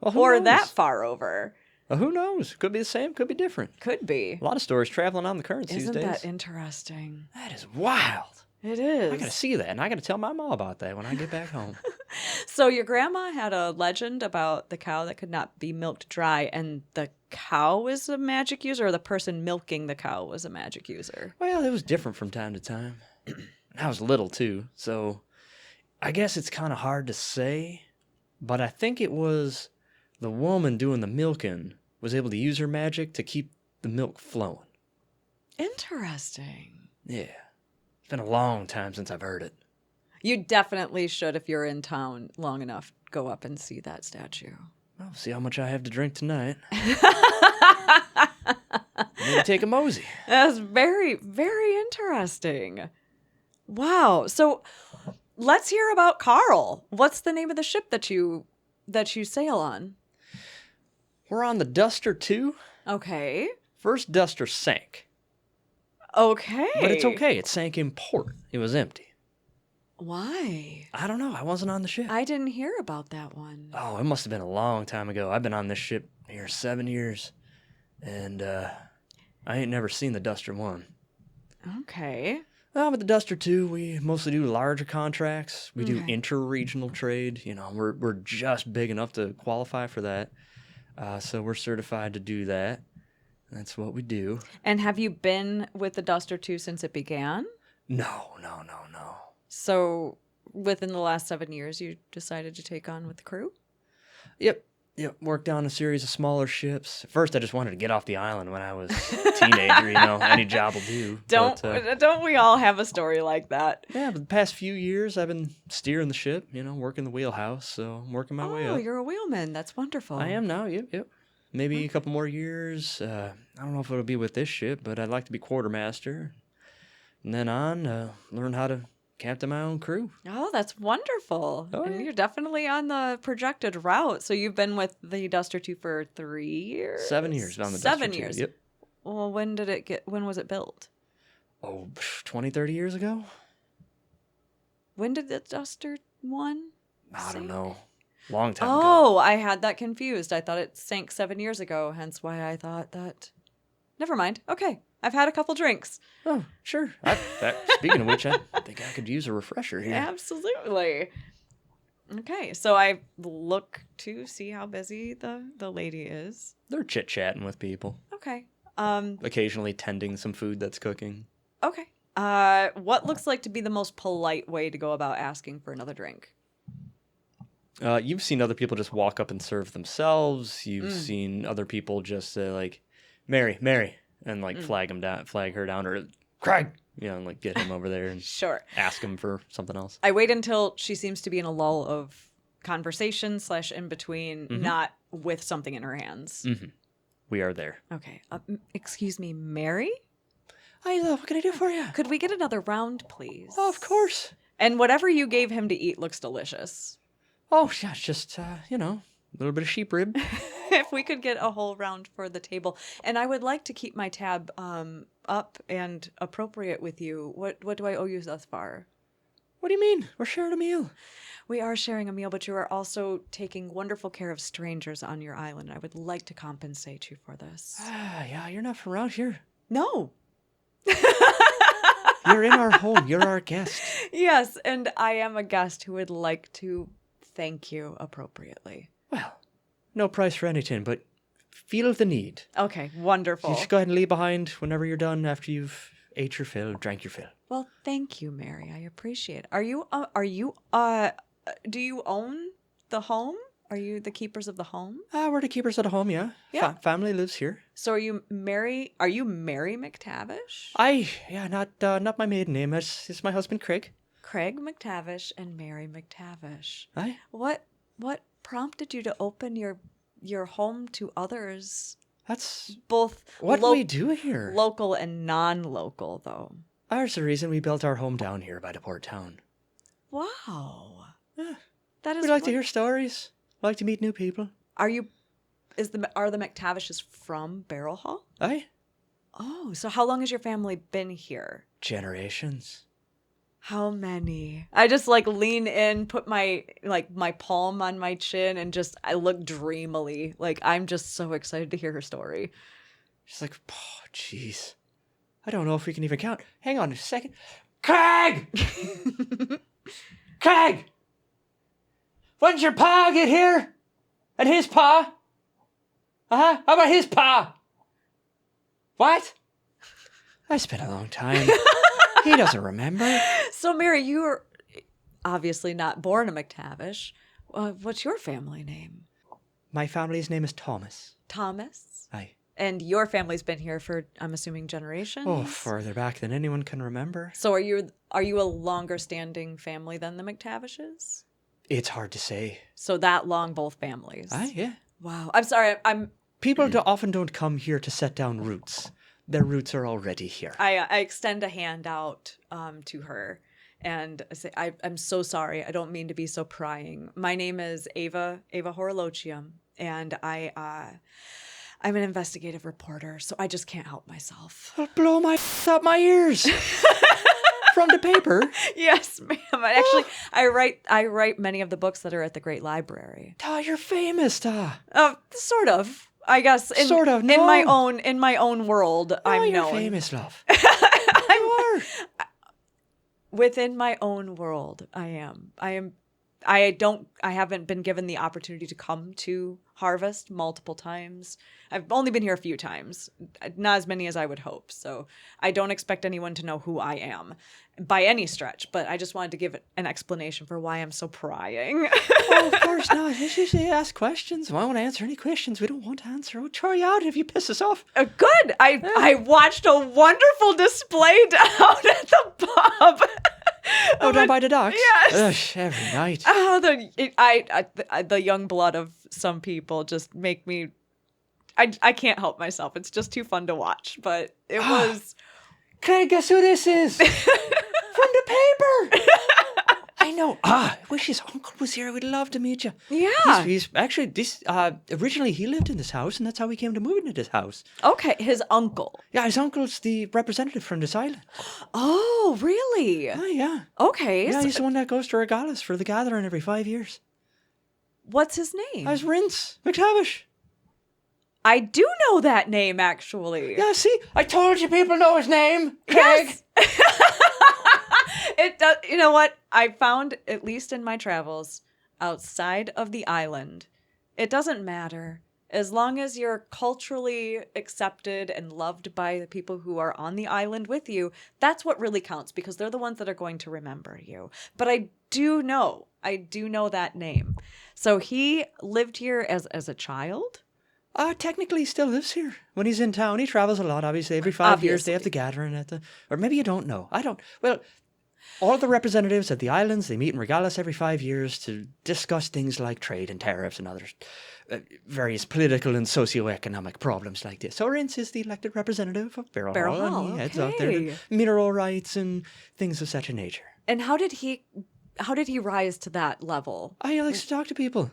Well, who or knows? that far over. Well, who knows? Could be the same, could be different. Could be. A lot of stories traveling on the currents these days. Isn't that interesting? That is wild. It is. I gotta see that, and I gotta tell my mom about that when I get back home. So your grandma had a legend about the cow that could not be milked dry, and the cow was a magic user, or the person milking the cow was a magic user? Well, it was different from time to time. I was little, too, so I guess it's kind of hard to say, but I think it was the woman doing the milking was able to use her magic to keep the milk flowing. Interesting. Yeah. It's been a long time since I've heard it. You definitely should, if you're in town long enough, go up and see that statue. Well, see how much I have to drink tonight. Maybe take a mosey. That's very, very interesting. Wow. So let's hear about Carl. What's the name of the ship that you sail on? We're on the Duster 2. Okay. First Duster sank. Okay. But it's okay. It sank in port. It was empty. Why? I don't know. I wasn't on the ship. I didn't hear about that one. Oh, it must have been a long time ago. I've been on this ship here 7 years. And I ain't never seen the Duster 1. Okay. But the Duster 2, we mostly do larger contracts. We do inter-regional trade. You know, we're just big enough to qualify for that. So we're certified to do that. That's what we do. And have you been with the Duster 2 since it began? No. So within the last 7 years, you decided to take on with the crew? Yep. Worked on a series of smaller ships. At first, I just wanted to get off the island when I was a teenager. You know, any job will do. Don't we all have a story like that? Yeah, but the past few years, I've been steering the ship. You know, working the wheelhouse. So I'm working my way up. Oh, you're a wheelman. That's wonderful. I am now. Yep. Maybe a couple more years. I don't know if it'll be with this ship, but I'd like to be quartermaster. And then on, learn how to captain my own crew. Oh, that's wonderful. Oh, and yeah. you're definitely on the projected route. So you've been with the Duster 2 for 3 years? 7 years on the Duster 7 2. years. Yep. Well, when was it built? Oh, 20, 30 years ago? When did the Duster 1 I don't sink? know. Long time ago. Oh, I had that confused. I thought it sank 7 years ago, hence why I thought that. Never mind. Okay. I've had a couple drinks. Oh, sure. Speaking of which, I think I could use a refresher here. Absolutely. Okay, so I look to see how busy the lady is. They're chit-chatting with people. Okay. Occasionally tending some food that's cooking. Okay. What looks like to be the most polite way to go about asking for another drink? You've seen other people just walk up and serve themselves. You've seen other people just say, like, Mary, and, like, flag her down, or Craig, you know, and, like, get him over there and Sure. ask him for something else. I wait until she seems to be in a lull of conversation / in between, not with something in her hands. Mm-hmm. We are there. Okay. Excuse me, Mary? Hi, love. What can I do for you? Could we get another round, please? Oh, of course. And whatever you gave him to eat looks delicious. Oh, yeah, it's just, you know, a little bit of sheep rib. If we could get a whole round for the table. And I would like to keep my tab up and appropriate with you. What do I owe you thus far? What do you mean? We're sharing a meal. We are sharing a meal, but you are also taking wonderful care of strangers on your island. I would like to compensate you for this. Yeah, you're not from around here. No. You're in our home. You're our guest. Yes, and I am a guest who would like to thank you appropriately. Well, no price for anything, but feel the need. Okay, wonderful. You just go ahead and leave behind whenever you're done after you've ate your fill, drank your fill. Well, thank you, Mary. I appreciate it. Do you own the home? Are you the keepers of the home? We're the keepers of the home, yeah. Yeah. Family lives here. So are you Mary McTavish? Not my maiden name. It's my husband, Craig. Craig McTavish and Mary McTavish. Aye. What prompted you to open your home to others? That's both what we do here. Local and non-local, though. There's the reason we built our home down here by the port town. Wow. Yeah. That is. We like to hear stories. We like to meet new people. Are the McTavishes from Barrelhaul? Aye. Oh, so how long has your family been here? Generations. How many? I just lean in, put my palm on my chin, and I look dreamily. I'm just so excited to hear her story. She's like, oh, jeez. I don't know if we can even count. Hang on a second. Craig! Craig! When did your pa get here? And his pa? How about his pa? What? It's been a long time. He doesn't remember. So, Mary, you are obviously not born a McTavish. What's your family name? My family's name is Thomas. Thomas? Aye. And your family's been here for, I'm assuming, generations? Oh, further back than anyone can remember. So are you a longer standing family than the McTavishes? It's hard to say. So that long, both families? Aye, yeah. Wow. I'm sorry, People often don't come here to set down roots. Their roots are already here. I extend a hand out to her, and I say, I'm so sorry. I don't mean to be so prying. My name is Ava Horologium, and I'm an investigative reporter, so I just can't help myself. I'll blow my up my ears from the paper. Yes, ma'am. Actually, I write many of the books that are at the Great Library. You're famous, Sort of. I guess Sort of, no. in my own world, I'm you're known. famous, love. Within my own world, I am. I haven't been given the opportunity to come to Harvest multiple times. I've only been here a few times, not as many as I would hope. So I don't expect anyone to know who I am by any stretch, but I just wanted to give an explanation for why I'm so prying. Oh, of course not. Just usually ask questions. We won't answer any questions we don't want to answer. We'll throw you out if you piss us off. Good. I watched a wonderful display down at the pub. Oh, down by the docks? Yes. Ugh, every night. Oh, the young blood of some people just make me. I can't help myself. It's just too fun to watch. But it was. Can I guess who this is? From the paper. I know. I wish his uncle was here. I would love to meet you. Yeah. He's actually this. Originally, he lived in this house, and that's how we came to move into this house. Okay, his uncle. Yeah, his uncle's the representative from this island. Oh, really? Oh, yeah. Okay. Yeah, he's the one that goes to Regalis for the gathering every 5 years. What's his name? That's Rince McTavish. I do know that name, actually. Yeah, see? I told you people know his name. Craig. Yes. It does. You know what? I found, at least in my travels, outside of the island, it doesn't matter. As long as you're culturally accepted and loved by the people who are on the island with you, that's what really counts, because they're the ones that are going to remember you. But I do know that name. So he lived here as a child? Technically he still lives here. When he's in town, he travels a lot, obviously. Every 5 years they have the gathering at the... Or maybe you don't know. I don't... Well, all the representatives of the islands, they meet in Regalis every 5 years to discuss things like trade and tariffs and other various political and socioeconomic problems like this. So Rince is the elected representative of Barrelhaul, and he heads out there to mineral rights and things of such a nature. And how did he rise to that level? He likes to talk to people.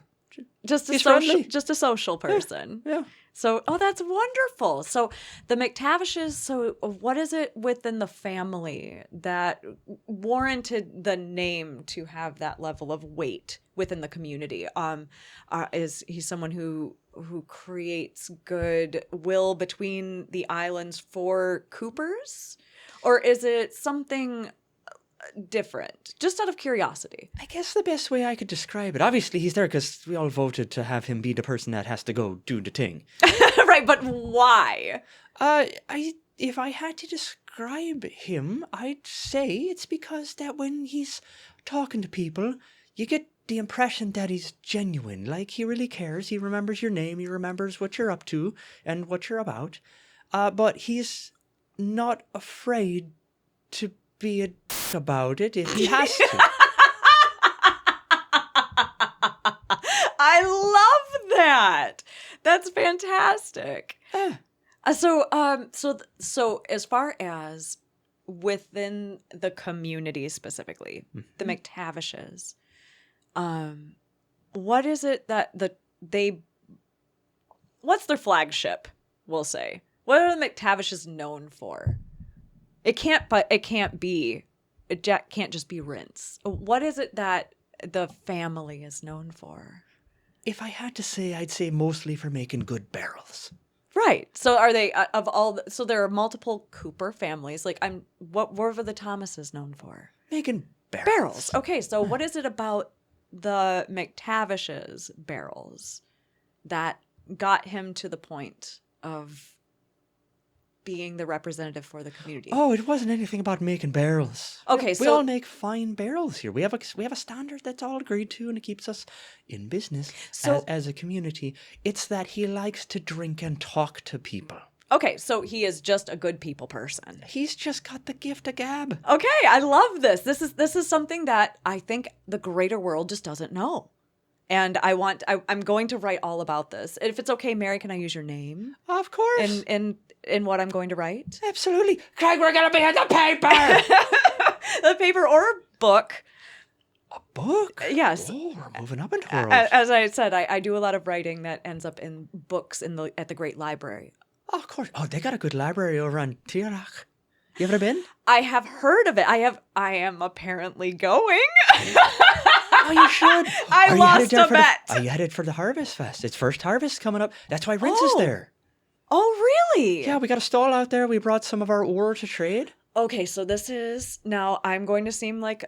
Just a social person. Yeah. So, that's wonderful. So the McTavishes, so what is it within the family that warranted the name to have that level of weight within the community? Is he someone who creates goodwill between the islands for Coopers? Or is it something different, just out of curiosity? I guess the best way I could describe it, obviously he's there because we all voted to have him be the person that has to go do the thing. Right, but why? If I had to describe him, I'd say it's because that when he's talking to people, you get the impression that he's genuine, like he really cares. He remembers your name, he remembers what you're up to and what you're about, but he's not afraid to be a about it if he has to. I love that. That's fantastic. So as far as within the community specifically, the McTavishes, what is it that what's their flagship, we'll say? What are the McTavishes known for? It can't just be Rince. What is it that the family is known for? If I had to say, I'd say mostly for making good barrels. Right. So are they so there are multiple Cooper families. Like what were the Thomases known for? Making barrels. Okay. So what is it about the McTavishes barrels that got him to the point of being the representative for the community? Oh, it wasn't anything about making barrels. Okay, we all make fine barrels here. We have a standard that's all agreed to, and it keeps us in business as a community. It's that he likes to drink and talk to people. Okay, so he is just a good people person. He's just got the gift of gab. Okay, I love this. This is something that I think the greater world just doesn't know. And I'm going to write all about this. If it's okay, Mary, can I use your name Of course. in what I'm going to write? Absolutely. Craig, we're going to be in the paper. The paper or book. A book? Yes. Oh, we're moving up into worlds. As I said, I do a lot of writing that ends up in books at the Great Library. Oh, of course. Oh, they got a good library over on Tirach. You ever been? I have heard of it. I am apparently going. Oh, you should. I lost a bet. Are you headed for the Harvest Fest? It's first harvest coming up. That's why Rince is there. Oh, really? Yeah, we got a stall out there. We brought some of our ore to trade. Okay, so this is now I'm going to seem like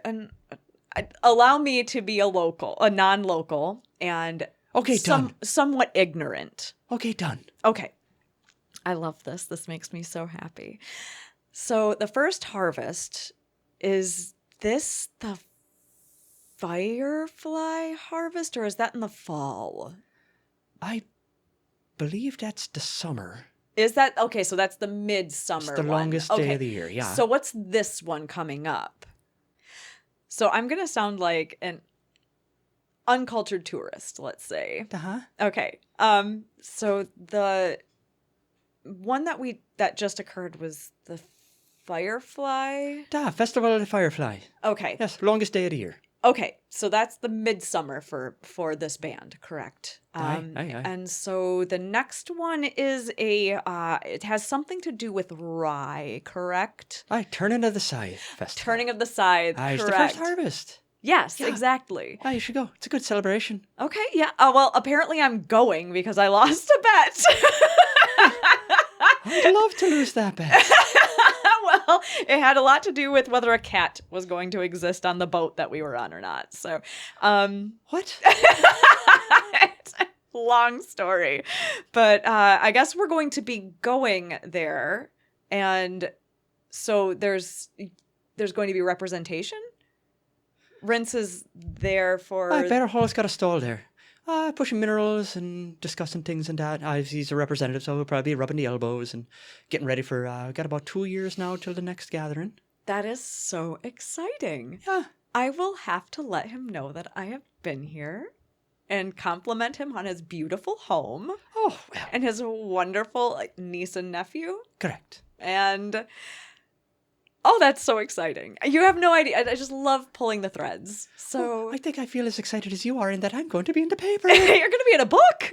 allow me to be a non-local, and done. Somewhat ignorant. Okay, done. Okay. I love this. This makes me so happy. So the first harvest, is this the firefly harvest, or is that in the fall? I believe that's the summer. Is that okay? So that's the midsummer. It's the longest day of the year. Yeah. So what's this one coming up? So I'm gonna sound like an uncultured tourist, let's say. Uh-huh. Okay. So the one that just occurred was the firefly. Festival of the Firefly. Okay. Yes, longest day of the year. Okay, so that's the midsummer for this band, correct? Aye. And so the next one is it has something to do with rye, correct? Aye, Turning of the Scythe Festival. Turning of the Scythe, Aye, correct. it's the first harvest. Yes, Yeah. exactly. Aye, you should go. It's a good celebration. Okay, yeah. Well, apparently I'm going because I lost a bet. I'd love to lose that bet. Well, it had a lot to do with whether a cat was going to exist on the boat that we were on or not. So, What? it's a long story, but I guess we're going to be going there, and so there's going to be representation. Rince is there for. Barrelhaul's got a stall there. Pushing minerals and discussing things and that. He's a representative, so he'll probably be rubbing the elbows and getting ready for, got about 2 years now till the next gathering. That is so exciting. Yeah. I will have to let him know that I have been here and compliment him on his beautiful home. Oh, well. And his wonderful niece and nephew. Correct. And oh, that's so exciting. You have no idea. I just love pulling the threads. So I think I feel as excited as you are in that I'm going to be in the paper. you're going to be in a book.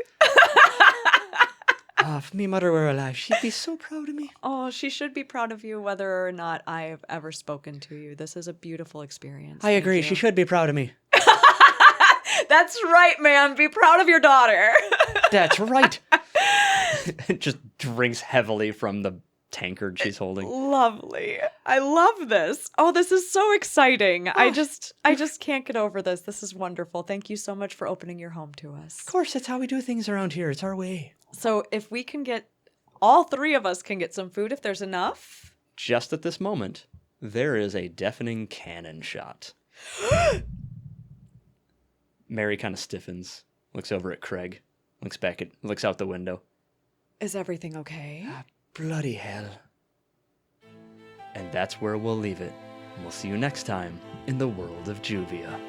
If me mother were alive, she'd be so proud of me. Oh, she should be proud of you whether or not I have ever spoken to you. This is a beautiful experience. I agree. She should be proud of me. That's right, man. Be proud of your daughter. That's right. Just drinks heavily from the tankard she's holding. Lovely. I love this. Oh, this is so exciting. I just can't get over this. This is wonderful. Thank you so much for opening your home to us. Of course, that's how we do things around here. It's our way. So if we can get, all three of us can get some food if there's enough. Just at this moment, there is a deafening cannon shot. Mary kind of stiffens, looks over at Craig, looks out the window. Is everything okay? Bloody hell. And that's where we'll leave it. We'll see you next time in the world of Juvia.